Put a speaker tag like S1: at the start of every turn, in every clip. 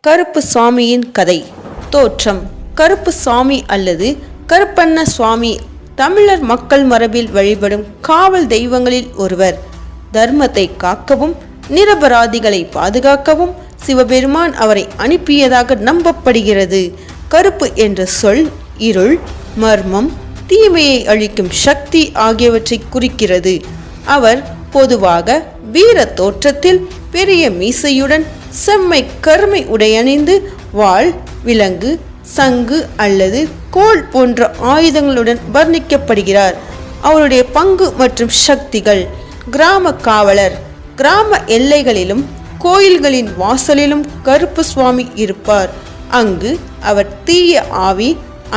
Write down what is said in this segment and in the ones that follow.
S1: கருப்பு சுவாமியின் கதை. தோற்றம். கருப்பு சுவாமி அல்லது கருப்பண்ண சுவாமி தமிழர் மக்கள் மரபில் வழிபடும் காவல் தெய்வங்களில் ஒருவர். தர்மத்தை காக்கவும் நிரபராதிகளை பாதுகாக்கவும் சிவபெருமான் அவரை அனுப்பியதாக நம்பப்படுகிறது. கருப்பு என்ற சொல் இருள், மர்மம், தீமையை அழிக்கும் சக்தி ஆகியவற்றை குறிக்கிறது. அவர் பொதுவாக வீர தோற்றத்தில் பெரிய மீசையுடன் செம்மை கருமை உடையணிந்து வாள், விலங்கு, சங்கு அல்லது கோல் போன்ற ஆயுதங்களுடன் வர்ணிக்கப்படுகிறார். அவருடைய பங்கு மற்றும் சக்திகள். கிராம காவலர். கிராம எல்லைகளிலும் கோயில்களின் வாசலிலும் கருப்பு சுவாமி இருப்பார். அங்கு அவர் தீய ஆவி,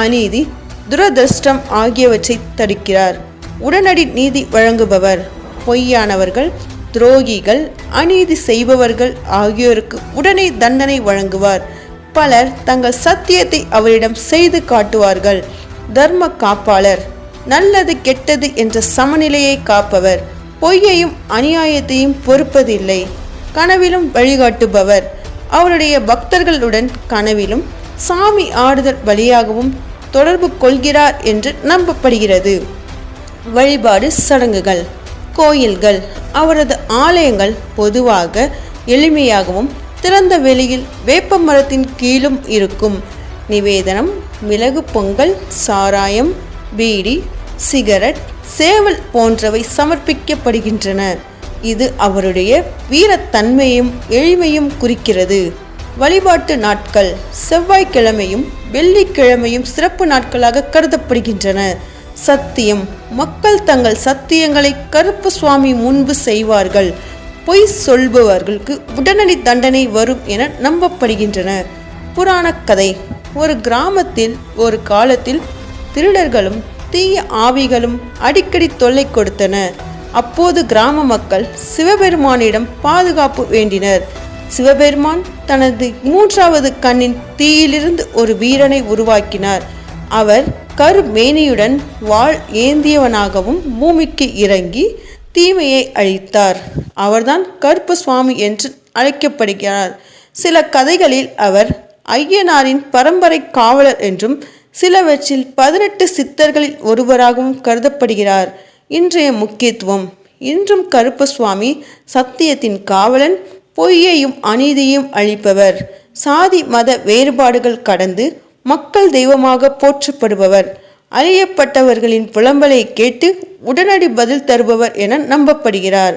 S1: அநீதி, துரதிருஷ்டம் ஆகியவற்றை தடுக்கிறார். உடனடி நீதி வழங்குபவர். பொய்யானவர்கள், துரோகிகள், அநீதி செய்பவர்கள் ஆகியோருக்கு உடனே தண்டனை வழங்குவார். பலர் தங்கள் சத்தியத்தை அவரிடம் செய்து காட்டுவார்கள். தர்ம காப்பாளர். நல்லது கெட்டது என்ற சமநிலையை காப்பவர். பொய்யையும் அநியாயத்தையும் பொறுப்பதில்லை. கனவிலும் வழிகாட்டுபவர். அவருடைய பக்தர்களுடன் கனவிலும் சாமி ஆடுதல் வழியாகவும் தொடர்பு கொள்கிறார் என்று நம்பப்படுகிறது. வழிபாடு சடங்குகள். கோயில்கள். அவரது ஆலயங்கள் பொதுவாக எளிமையாகவும் திறந்த வெளியில் வேப்ப மரத்தின் கீழும் இருக்கும். நிவேதனம் மிளகு பொங்கல், சாராயம், பீடி, சிகரெட், சேவல் போன்றவை சமர்ப்பிக்கப்படுகின்றன. இது அவருடைய வீரத்தன்மையும் எளிமையும் குறிக்கிறது. வழிபாட்டு நாட்கள். செவ்வாய்க்கிழமையும் வெள்ளிக்கிழமையும் சிறப்பு நாட்களாக கருதப்படுகின்றன. சத்தியம். மக்கள் தங்கள் சத்தியங்களை கருப்பு சுவாமி முன்பு செய்வார்கள். பொய் சொல்பவர்களுக்கு உடனடி தண்டனை வரும் என நம்பப்படுகின்றன. புராண கதை. ஒரு கிராமத்தில் ஒரு காலத்தில் திருடர்களும் தீய ஆவிகளும் அடிக்கடி தொல்லை கொடுத்தன. அப்போது கிராம மக்கள் சிவபெருமானிடம் பாதுகாப்பு வேண்டினர். சிவபெருமான் தனது 3வது கண்ணின் தீயிலிருந்து ஒரு வீரனை உருவாக்கினார். அவர் கருமேனியுடன் வாள் ஏந்தியவனாகவும் பூமிக்கு இறங்கி தீமையை அழித்தார். அவர்தான் கருப்பு சுவாமி என்று அழைக்கப்படுகிறார். சில கதைகளில் அவர் ஐயனாரின் பரம்பரை காவலர் என்றும் சிலவற்றில் 18 சித்தர்களில் ஒருவராகவும் கருதப்படுகிறார். இன்றைய முக்கியத்துவம். இன்றும் கருப்பு சுவாமி சத்தியத்தின் காவலன், பொய்யையும் அநீதியையும் அழிப்பவர். சாதி மத வேறுபாடுகள் கடந்து மக்கள் தெய்வமாக போற்றப்படுபவர். அழியப்பட்டவர்களின் புலம்பலை கேட்டு உடனடி பதில் தருபவர் என நம்பப்படுகிறார்.